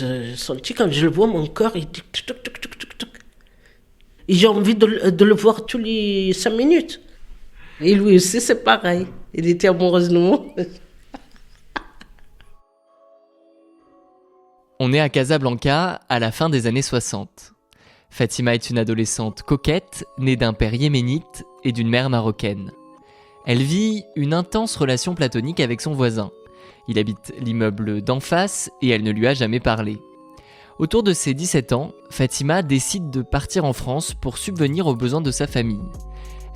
J'ai senti quand je le vois, mon cœur, il dit tuc, tuc, tuc, tuc, tuc, tuc. Et j'ai envie de le voir tous les 5 minutes. Et lui aussi, c'est pareil. Il était amoureux de nous. On est à Casablanca à la fin des années 60. Fatima est une adolescente coquette, née d'un père yéménite et d'une mère marocaine. Elle vit une intense relation platonique avec son voisin. Il habite l'immeuble d'en face et elle ne lui a jamais parlé. Autour de ses 17 ans, Fatima décide de partir en France pour subvenir aux besoins de sa famille.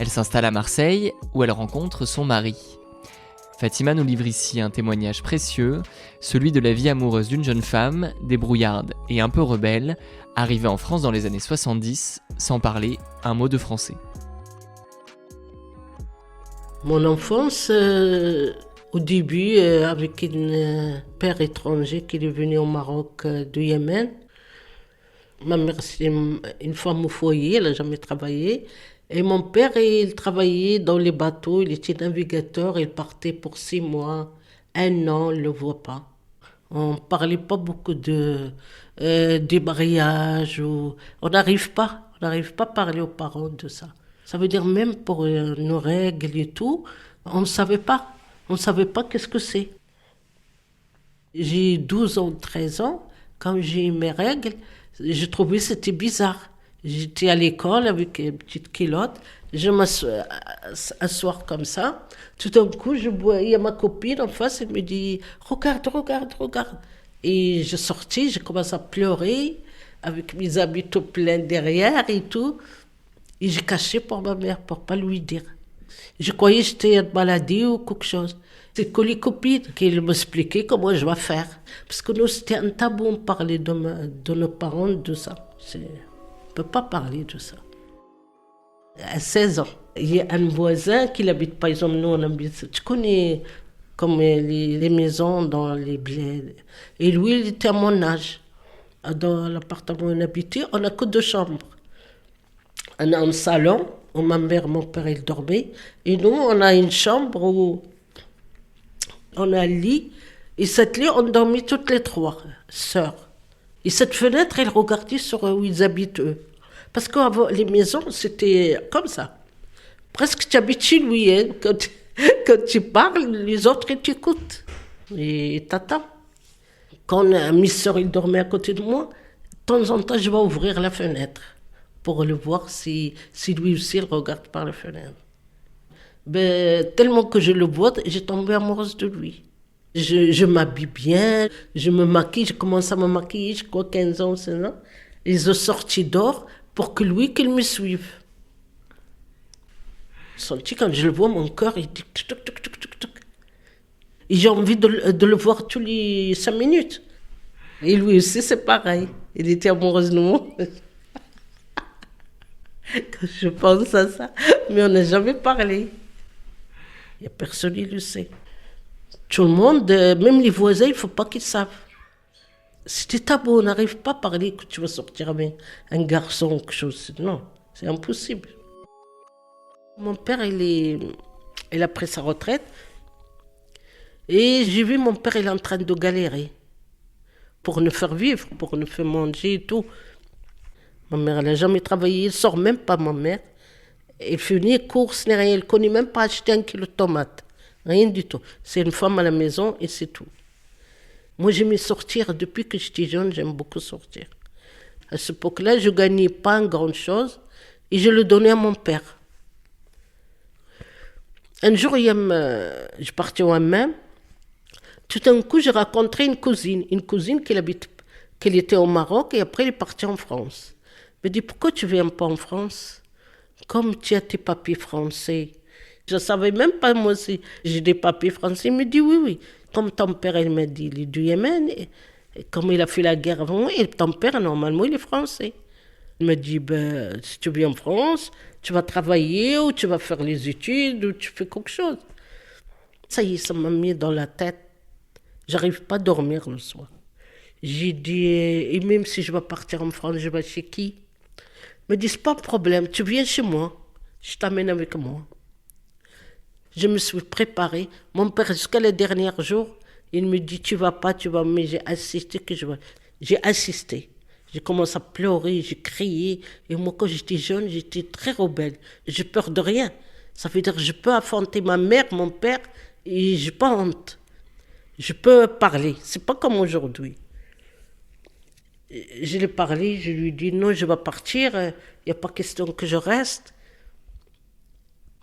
Elle s'installe à Marseille où elle rencontre son mari. Fatima nous livre ici un témoignage précieux, celui de la vie amoureuse d'une jeune femme, débrouillarde et un peu rebelle, arrivée en France dans les années 70, sans parler un mot de français. Mon enfance, au début, avec un père étranger qui est venu au Maroc du Yémen. Ma mère, c'est une femme au foyer, elle n'a jamais travaillé. Et mon père, il travaillait dans les bateaux, il était navigateur, il partait pour 6 mois, 1 an, on ne le voit pas. On ne parlait pas beaucoup du mariage, on n'arrive pas à parler aux parents de ça. Ça veut dire même pour nos règles et tout, on ne savait pas. On ne savait pas qu'est-ce que c'est. J'ai 12 ans, 13 ans, quand j'ai eu mes règles, je trouvais que c'était bizarre. J'étais à l'école avec une petite culotte, je m'asseoir comme ça. Tout d'un coup, je voyais ma copine en face, elle me dit regarde, regarde, regarde. Et je sortis, je commence à pleurer, avec mes habits tout pleins derrière et tout. Et j'ai caché pour ma mère, pour pas lui dire. Je croyais que j'étais une maladie ou quelque chose. C'est que les copines qui m'expliquaient comment je vais faire. Parce que nous, c'était un tabou de parler de nos parents de ça. On ne peut pas parler de ça. À 16 ans, il y a un voisin qui n'habite pas, ils ont nous on habite. Tu connais comme les maisons dans les bleds. Et lui, il était à mon âge. Dans l'appartement où on habitait, on n'a que 2 chambres. On a un salon où ma mère, mon père, ils dormaient. Et nous, on a une chambre où on a un lit. Et cette lit, on dormait toutes les 3 sœurs. Et cette fenêtre, elle regardait sur où ils habitent eux. Parce que les maisons, c'était comme ça. Presque tu habites chez lui. Hein. Quand tu parles, les autres, ils t'écoutent. Et t'attends. Quand mes sœurs, ils dormaient à côté de moi, de temps en temps, je vais ouvrir la fenêtre pour le voir si lui aussi il regarde par la fenêtre. Ben, tellement que je le vois, j'ai tombé amoureuse de lui. Je m'habille bien, je me maquille, je commence à me maquiller, je crois 15 ans, 16 ans. Et je sortis dehors pour que lui, qu'il me suive. Je senti quand je le vois, mon cœur, il dit tuc, tuc, tuc, tuc, tuc, tuc. Et j'ai envie de le voir tous les 5 minutes. Et lui aussi, c'est pareil. Il était amoureux de nous. Quand je pense à ça, mais on n'a jamais parlé. Il n'y a personne qui le sait. Tout le monde, même les voisins, il ne faut pas qu'ils savent. C'était tabou, on n'arrive pas à parler que tu vas sortir avec un garçon ou quelque chose. Non, c'est impossible. Mon père, il a pris sa retraite. Et j'ai vu mon père, il est en train de galérer pour nous faire vivre, pour nous faire manger et tout. Ma mère, elle n'a jamais travaillé, elle ne sort même pas, ma mère. Elle fait ni course, ni rien, elle ne connaît même pas acheter 1 kilo de tomates. Rien du tout. C'est une femme à la maison et c'est tout. Moi, j'aimais sortir. Depuis que j'étais jeune, j'aime beaucoup sortir. À cette époque-là, je ne gagnais pas grand chose et je le donnais à mon père. Un jour, je partais au hammam. Tout d'un coup, j'ai rencontré une cousine qui était au Maroc et après, elle est partie en France. Elle me dit, pourquoi tu ne viens pas en France? Comme tu as tes papiers français. Je ne savais même pas, moi, si j'ai des papiers français. Il me dit, oui, oui. Comme ton père, il m'a dit, il est du Yémen. Et comme il a fait la guerre avant moi, et ton père, normalement, il est français. Il m'a dit, ben, si tu viens en France, tu vas travailler ou tu vas faire les études ou tu fais quelque chose. Ça y est, ça m'a mis dans la tête. J'arrive pas à dormir le soir. J'ai dit, et même si je vais partir en France, je vais chez qui? Il me dit, c'est pas un problème, tu viens chez moi. Je t'amène avec moi. Je me suis préparée. Mon père, jusqu'à les derniers jours, il me dit, tu vas pas, tu vas, mais j'ai insisté que je vais. J'ai assisté. J'ai commencé à pleurer, j'ai crié. Et moi, quand j'étais jeune, j'étais très rebelle. J'ai peur de rien. Ça veut dire que je peux affronter ma mère, mon père, et j'ai pas honte. Je peux parler. C'est pas comme aujourd'hui. Je lui ai parlé, je lui ai dit non, je vais partir. Il n'y a pas question que je reste.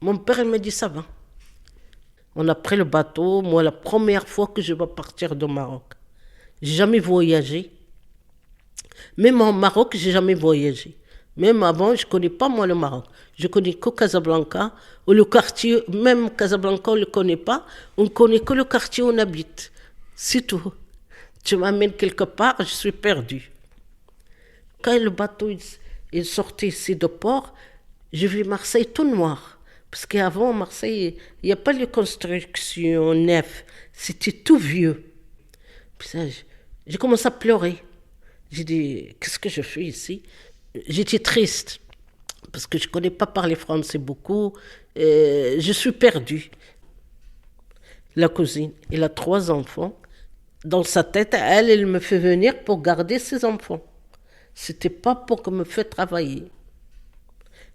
Mon père, il m'a dit ça va. On a pris le bateau. Moi, la première fois que je vais partir du Maroc. J'ai jamais voyagé. Même au Maroc, j'ai jamais voyagé. Même avant, je connais pas moi le Maroc. Je connais que Casablanca, ou le quartier, même Casablanca, on le connaît pas. On connaît que le quartier où on habite. C'est tout. Tu m'amènes quelque part, je suis perdu. Quand le bateau il sortait ici de port, j'ai vu Marseille tout noir. Parce qu'avant, Marseille, il n'y a pas de construction neuve. C'était tout vieux. Puis ça, j'ai commencé à pleurer. J'ai dit, qu'est-ce que je fais ici? J'étais triste, parce que je ne connais pas parler français beaucoup. Je suis perdue. La cousine, elle a 3 enfants. Dans sa tête, elle me fait venir pour garder ses enfants. C'était pas pour que me fait travailler.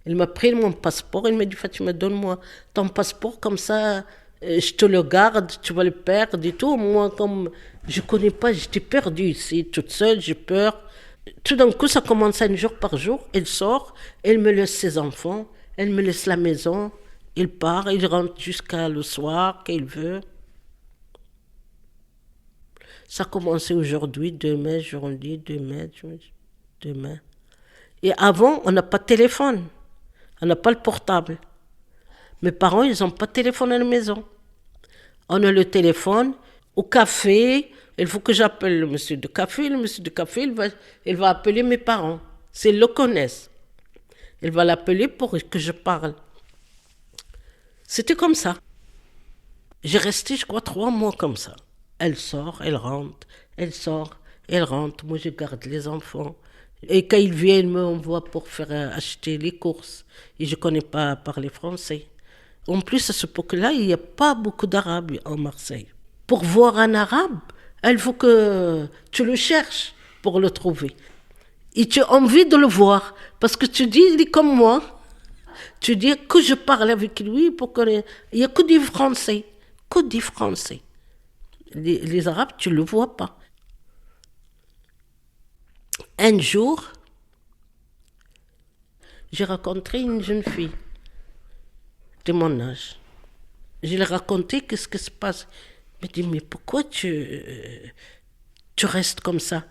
Elle m'a pris mon passeport, elle m'a dit, Fatima, donne-moi ton passeport, comme ça, je te le garde, tu vas le perdre et tout. Moi, comme je connais pas, j'étais perdue ici, toute seule, j'ai peur. Tout d'un coup, ça commence un jour par jour. Elle sort, elle me laisse ses enfants, elle me laisse la maison, il part, il rentre jusqu'à le soir, qu'il veut. Ça a commencé aujourd'hui, demain, journée, demain. Et avant, on n'a pas de téléphone. On n'a pas le portable. Mes parents, ils n'ont pas de téléphone à la maison. On a le téléphone. Au café, il faut que j'appelle le monsieur de café. Le monsieur de café, il va appeler mes parents. S'ils le connaissent. Il va l'appeler pour que je parle. C'était comme ça. J'ai resté, je crois, 3 mois comme ça. Elle sort, elle rentre. Elle sort, elle rentre. Moi, je garde les enfants. Et quand ils viennent, ils m'envoient pour faire acheter les courses. Et je ne connais pas parler français. En plus, à ce époque-là, il n'y a pas beaucoup d'Arabes en Marseille. Pour voir un Arabe, il faut que tu le cherches pour le trouver. Et tu as envie de le voir. Parce que tu dis, il est comme moi. Tu dis que je parle avec lui pour que... Il n'y a que des Français. Que des Français. Les Arabes, tu ne le vois pas. Un jour, j'ai rencontré une jeune fille de mon âge. Je lui ai raconté qu'est-ce qui se passe. Elle m'a dit, mais pourquoi tu restes comme ça?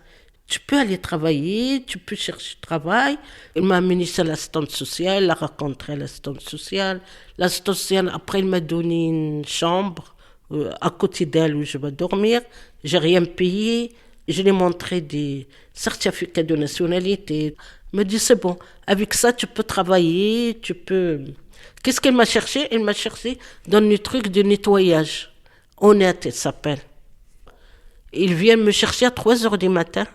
Tu peux aller travailler, tu peux chercher du travail. Elle m'a amené chez l'assistante sociale, elle a rencontré l'assistante sociale. L'assistante sociale, après, elle m'a donné une chambre à côté d'elle où je vais dormir. J'ai rien payé. Je lui ai montré des certificats de nationalité. Elle m'a dit, c'est bon, avec ça, tu peux travailler, tu peux... Qu'est-ce qu'elle m'a cherché? Elle m'a cherché dans le truc de nettoyage. Honnête, elle s'appelle. Ils viennent me chercher à 3 heures du matin.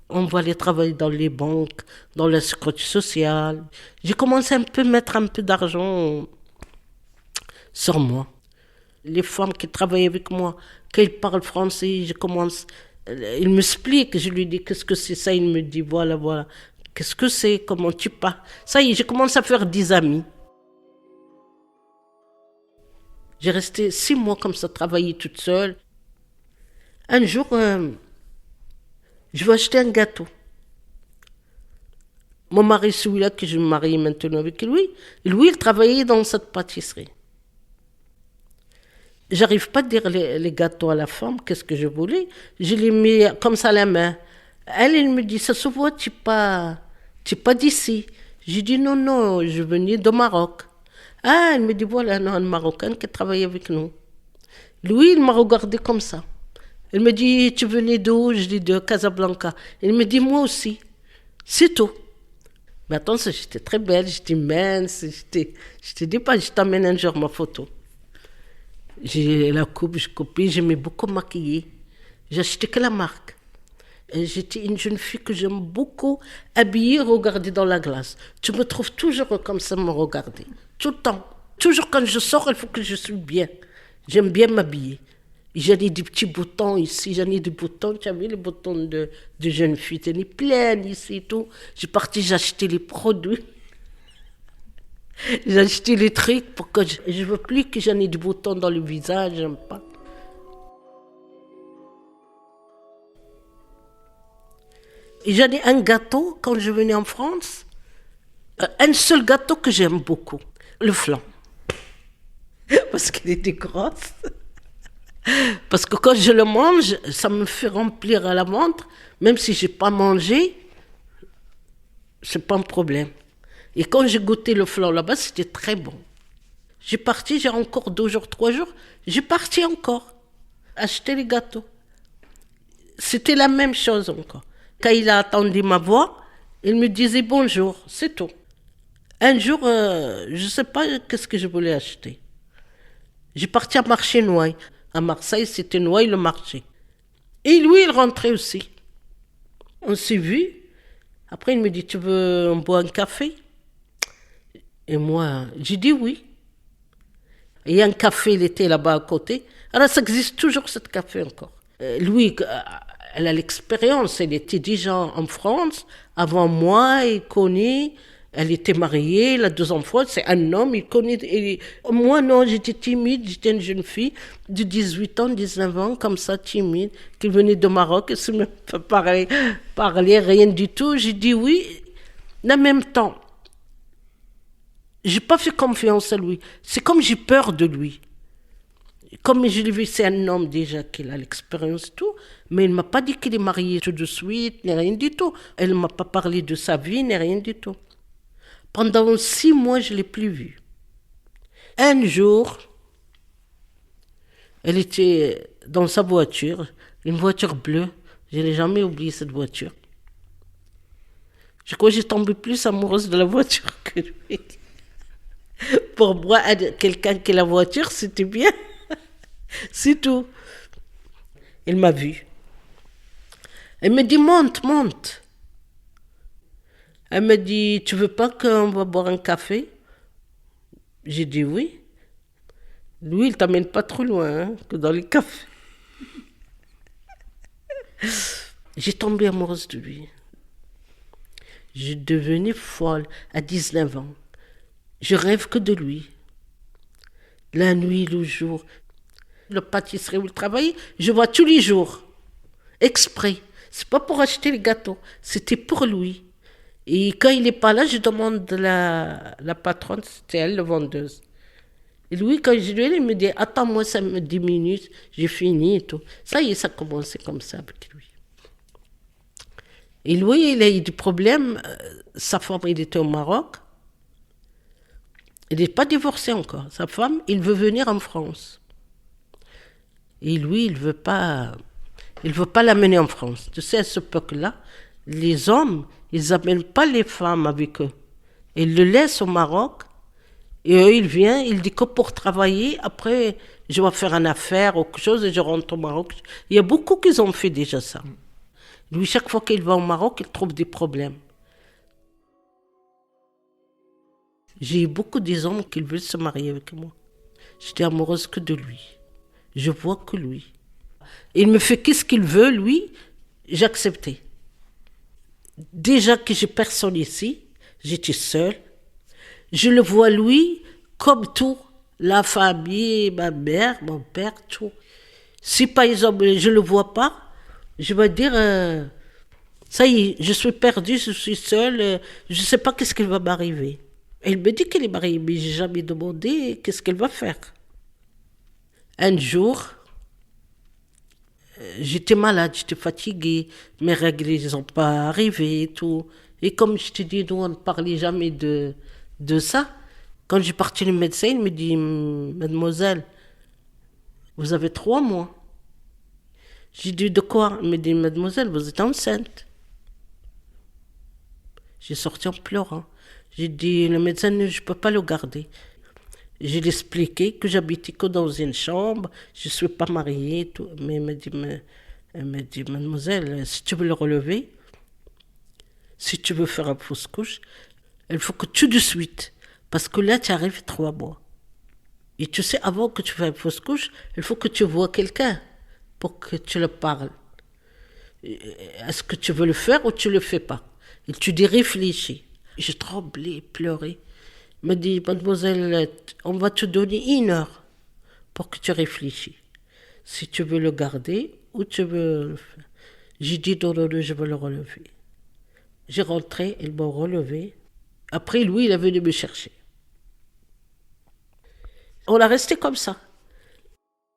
On va aller travailler dans les banques, dans la sécurité sociale. J'ai commencé un peu à mettre un peu d'argent sur moi. Les femmes qui travaillent avec moi, quand ils parlent français, je commence... Il m'explique, je lui dis qu'est-ce que c'est ça, il me dit voilà, qu'est-ce que c'est, comment tu parles. Ça y est, j'ai commencé à faire des amis. J'ai resté 6 mois comme ça, travailler toute seule. Un jour, je vais acheter un gâteau. Mon mari, celui-là que je me marie maintenant avec lui, il travaillait dans cette pâtisserie. J'arrive pas à dire les gâteaux à la femme, qu'est-ce que je voulais. Je les mets comme ça à la main. Elle me dit, ça se voit, tu n'es pas d'ici. J'ai dit, non, je venais de Maroc. Ah, elle me dit, voilà, non, une Marocaine qui travaille avec nous. Lui, il m'a regardé comme ça. Il me dit, tu venais d'où? Je dis, de Casablanca. Il me dit, moi aussi. C'est tout. Mais attends, j'étais très belle, j'étais mince, je te dis pas, je t'amène un jour ma photo. J'ai la coupe, je copie, j'aimais beaucoup maquiller. J'achetais que la marque. Et j'étais une jeune fille que j'aime beaucoup habiller, regarder dans la glace. Tu me trouves toujours comme ça, me regarder. Tout le temps. Toujours quand je sors, il faut que je sois bien. J'aime bien m'habiller. J'en ai des petits boutons ici, j'en ai des boutons, tu as vu les boutons de jeune fille, j'en ai plein ici et tout. J'ai parti, j'ai acheté les produits, j'ai acheté les trucs pour que je veux plus que j'en ai des boutons dans le visage, j'aime pas. Et j'en ai un gâteau quand je venais en France, un seul gâteau que j'aime beaucoup, le flan. Parce qu'il était grosse. Parce que quand je le mange, ça me fait remplir à la ventre. Même si je n'ai pas mangé, c'est pas un problème. Et quand j'ai goûté le flan là-bas, c'était très bon. J'ai parti, j'ai encore 2 jours, 3 jours. J'ai parti encore, acheter les gâteaux. C'était la même chose encore. Quand il a attendu ma voix, il me disait bonjour, c'est tout. Un jour, je ne sais pas qu'est-ce que je voulais acheter. J'ai parti à marché Noailles. À Marseille, c'était Noailles le marché. Et lui, il rentrait aussi. On s'est vus. Après, il me dit, tu veux boire un café? Et moi, j'ai dit oui. Il y a un café, il était là-bas à côté. Alors, ça existe toujours, ce café encore. Lui, elle a l'expérience. Elle était déjà en France. Avant moi, il connaît. Elle était mariée, elle a 2 enfants, c'est un homme, il connaît. Moi, non, j'étais timide, j'étais une jeune fille de 18 ans, 19 ans, comme ça, timide, qui venait de Maroc, elle ne même pas parler, rien du tout. J'ai dit oui. En même temps, je n'ai pas fait confiance à lui. C'est comme j'ai peur de lui. Comme je l'ai vu, c'est un homme déjà qui a l'expérience et tout, mais il ne m'a pas dit qu'il est marié tout de suite, ni rien du tout. Elle ne m'a pas parlé de sa vie, ni rien du tout. Pendant 6 mois, je ne l'ai plus vue. Un jour, elle était dans sa voiture, une voiture bleue. Je n'ai jamais oublié cette voiture. Je crois que j'ai tombé plus amoureuse de la voiture que lui. Pour moi, quelqu'un qui a la voiture, c'était bien. C'est tout. Elle m'a vue. Elle me dit, monte, monte. Elle me dit, tu veux pas qu'on va boire un café? J'ai dit oui. Lui, il t'amène pas trop loin hein, que dans les cafés. J'ai tombé amoureuse de lui. J'ai devenu folle à 19 ans. Je rêve que de lui. La nuit, le jour. Le pâtisserie où il travaillait, je vois tous les jours. Exprès. C'est pas pour acheter les gâteaux. C'était pour lui. Et quand il n'est pas là, je demande la patronne, c'était elle, la vendeuse. Et lui, quand je lui ai dit, il me dit, attends-moi 10 minutes, j'ai fini et tout. Ça y est, ça a commencé comme ça avec lui. Et lui, il a eu des problèmes. Sa femme, il était au Maroc. Il n'est pas divorcé encore. Sa femme, il veut venir en France. Et lui, il veut pas l'amener en France. Tu sais, à ce époque-là, les hommes, ils n'amènent pas les femmes avec eux. Ils le laissent au Maroc. Et eux, il vient, il dit que pour travailler, après, je vais faire une affaire ou quelque chose et je rentre au Maroc. Il y a beaucoup qui ont fait déjà ça. Lui, chaque fois qu'il va au Maroc, il trouve des problèmes. J'ai eu beaucoup d'hommes qui veulent se marier avec moi. J'étais amoureuse que de lui. Je vois que lui. Il me fait qu'est-ce qu'il veut, lui, j'ai accepté. Déjà que j'ai personne ici, j'étais seule. Je le vois lui comme tout, la famille, ma mère, mon père, tout. Si par exemple je ne le vois pas, je vais dire, ça y est, je suis perdue, je suis seule, je ne sais pas qu'est-ce qui va m'arriver. Il me dit qu'elle est mariée, mais je n'ai jamais demandé qu'est-ce qu'elle va faire. Un jour, j'étais malade, j'étais fatiguée, mes règles ne sont pas arrivées et tout. Et comme je te dis, nous on ne parlait jamais de ça. Quand j'ai parti le médecin, il me dit, mademoiselle, vous avez 3 mois. J'ai dit, de quoi? Il me dit, mademoiselle, vous êtes enceinte. J'ai sorti en pleurant. J'ai dit, le médecin, je ne peux pas le garder. Je lui ai expliqué que j'habitais que dans une chambre, je ne suis pas mariée. Tout. Mais elle m'a dit, mademoiselle, si tu veux le relever, si tu veux faire une fausse couche, il faut que tout de suite, parce que là, tu arrives 3 mois. Et tu sais, avant que tu fasses une fausse couche, il faut que tu vois quelqu'un pour que tu le parles. Est-ce que tu veux le faire ou tu le fais pas? Et tu dis réfléchis. J'ai tremblé, pleuré. Il m'a dit, mademoiselle, on va te donner 1 heure pour que tu réfléchis. Si tu veux le garder ou tu veux le faire. J'ai dit, non, non, non, je veux le relever. J'ai rentré, ils m'ont relevé. Après, lui, il est venu me chercher. On a resté comme ça.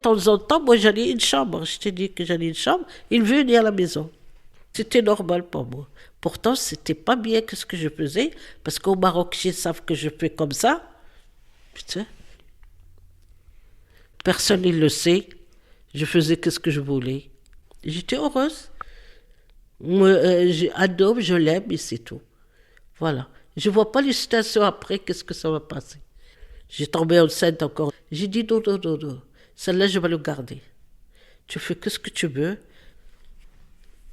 De temps en temps, moi, j'allais une chambre. Je t'ai dit que j'allais une chambre. Il venait à la maison. C'était normal pour moi. Pourtant, c'était pas bien que ce que je faisais, parce qu'au Maroc, ils savent que je fais comme ça. Putain. Personne ne le sait. Je faisais que ce que je voulais. J'étais heureuse. Moi, un homme, je l'aime et c'est tout. Voilà. Je vois pas les situations après, qu'est-ce que ça va passer. J'ai tombé enceinte encore. J'ai dit non, non, non, non. Celle-là, je vais le garder. Tu fais que ce que tu veux.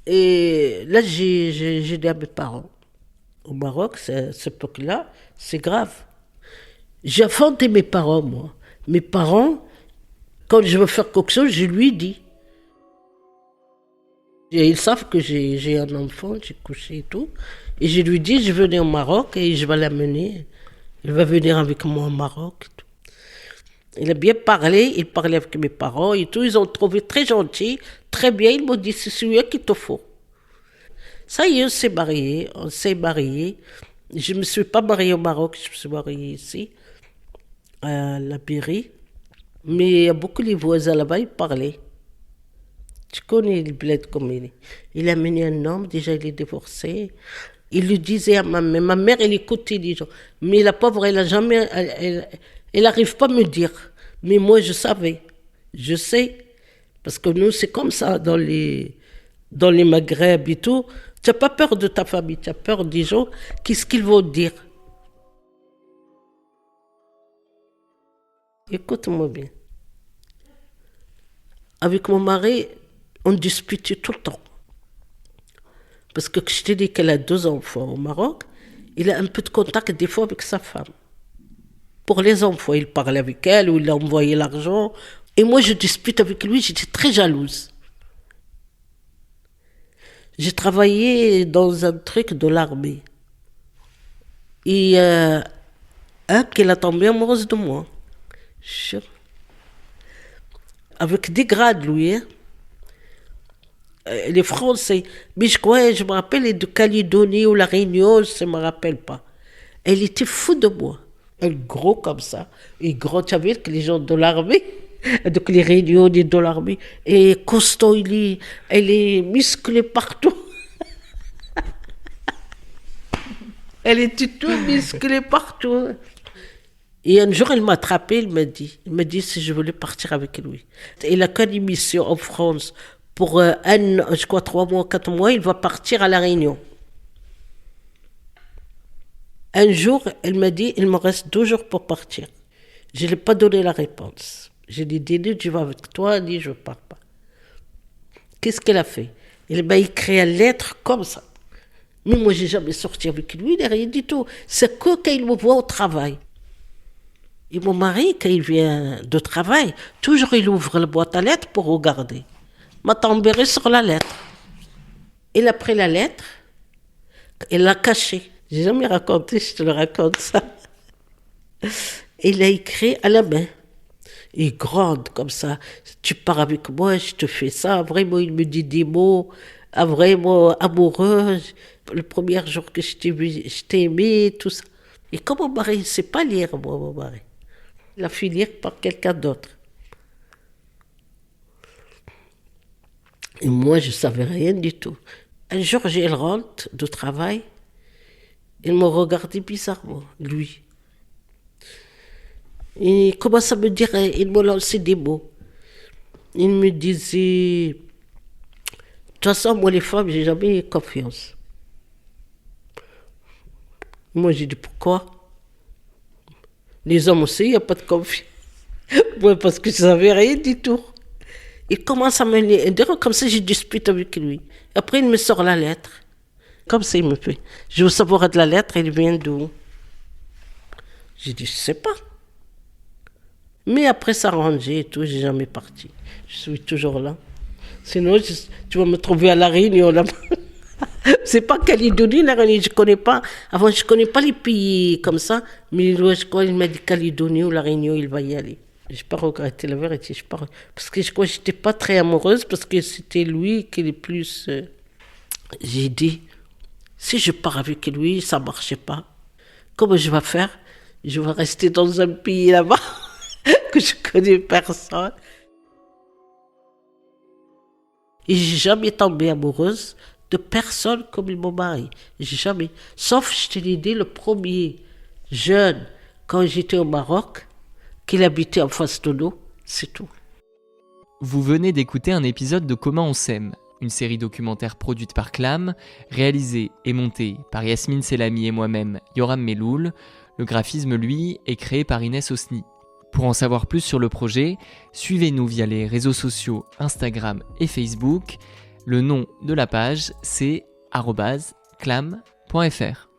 Et là, j'ai dit à mes parents. Au Maroc, cette époque-là, c'est grave. J'ai affronté mes parents, moi. Mes parents, quand je veux faire quelque chose, je lui dis. Et ils savent que j'ai un enfant, j'ai couché et tout. Et je lui dis, je venais au Maroc et je vais l'amener. Il va venir avec moi au Maroc. Et tout. Il a bien parlé, il parlait avec mes parents et tout. Ils ont trouvé très gentil, très bien. Ils m'ont dit, c'est celui-là qu'il te faut. Ça y est, on s'est mariés. Je ne me suis pas mariée au Maroc, je me suis mariée ici, à la Pairie. Mais il y a beaucoup de voisins là-bas, ils parlaient. Tu connais le bled comme il est. Il a mené un homme, déjà il est divorcé. Il lui disait à ma mère, elle écoutait les gens. Mais la pauvre, elle a jamais, elle n'arrive pas à me dire. Mais moi, je savais. Je sais. Parce que nous, c'est comme ça dans les Maghreb et tout. Tu n'as pas peur de ta famille, tu as peur des gens. Qu'est-ce qu'ils vont dire? Écoute-moi bien. Avec mon mari, on disputait tout le temps. Parce que je t'ai dit qu'elle a 2 enfants au Maroc, il a un peu de contact des fois avec sa femme. Pour les enfants, il parlait avec elle ou il a envoyé l'argent. Et moi, je dispute avec lui, j'étais très jalouse. J'ai travaillé dans un truc de l'armée. Et qu'elle a tombé amoureuse de moi. Avec des grades, lui. Hein. Les Français. Mais je me rappelle, elle est de Calédonie ou La Réunion, je ne me rappelle pas. Elle était fou de moi. Elle gros comme ça. Et gros, tu as vu que les gens de l'armée, donc les Réunions de l'armée, et costaud, elle est musclée partout. Elle était tout musclée partout. Et un jour, elle m'a attrapé, il m'a dit si je voulais partir avec lui. Il a qu'une émission en France. Pour je crois 3 mois, 4 mois, il va partir à La Réunion. Un jour, elle m'a dit, il me reste 2 jours pour partir. Je n'ai pas donné la réponse. J'ai dit, Dédé, tu vas avec toi? Elle dit, je ne pars pas. Qu'est-ce qu'elle a fait? Elle m'a écrit une lettre comme ça. Mais moi, je n'ai jamais sorti avec lui, il n'a rien du tout. C'est que quand il me voit au travail. Et mon mari, quand il vient de travail, toujours il ouvre la boîte à lettres pour regarder. M'a tombé sur la lettre. Il a pris la lettre, il l'a cachée. J'ai jamais raconté, je te le raconte ça. Il a écrit à la main. Et grande comme ça. Tu pars avec moi, je te fais ça. Vraiment, il me dit des mots. Vraiment amoureux. Le premier jour que je t'ai vu, je t'ai aimé, tout ça. Et comme mon mari ne sait pas lire, moi, mon mari, il a fait lire par quelqu'un d'autre. Et moi, je ne savais rien du tout. Un jour, j'ai rentre de travail. Il me regardait bizarrement, lui. Et il commence à me dire, il me lançait des mots. Il me disait, de toute façon, moi, les femmes, j'ai jamais eu confiance. Moi, j'ai dit, pourquoi? Les hommes aussi, il n'y a pas de confiance. Moi, parce que je ne savais rien du tout. Il commence à me dire, comme ça, je dispute avec lui. Après, il me sort la lettre. Comme ça, il me fait. Je veux savoir de la lettre, elle vient d'où? J'ai dit, je ne sais pas. Mais après s'arranger et tout, j'ai jamais parti. Je suis toujours là. Sinon, tu vas me trouver à La Réunion là-bas. C'est pas Calédonie, La Réunion, je connais pas. Avant, je connais pas les pays comme ça. Mais je crois qu'il m'a dit Calédonie ou La Réunion, il va y aller. J'ai pas regretté la vérité. Parce que je crois que j'étais pas très amoureuse parce que c'était lui qui est le plus. J'ai dit, si je pars avec lui, ça marchait pas. Comment je vais faire? Je vais rester dans un pays là-bas que je connais personne. Et j'ai jamais tombé amoureuse de personne comme mon mari. J'ai jamais. Sauf, je te l'ai dit, le premier jeune, quand j'étais au Maroc, qu'il habitait en face de nous, c'est tout. Vous venez d'écouter un épisode de Comment on s'aime, une série documentaire produite par Clam, réalisée et montée par Yasmine Selami et moi-même, Yoram Meloul. Le graphisme, lui, est créé par Inès Osni. Pour en savoir plus sur le projet, suivez-nous via les réseaux sociaux Instagram et Facebook. Le nom de la page, c'est @clam.fr.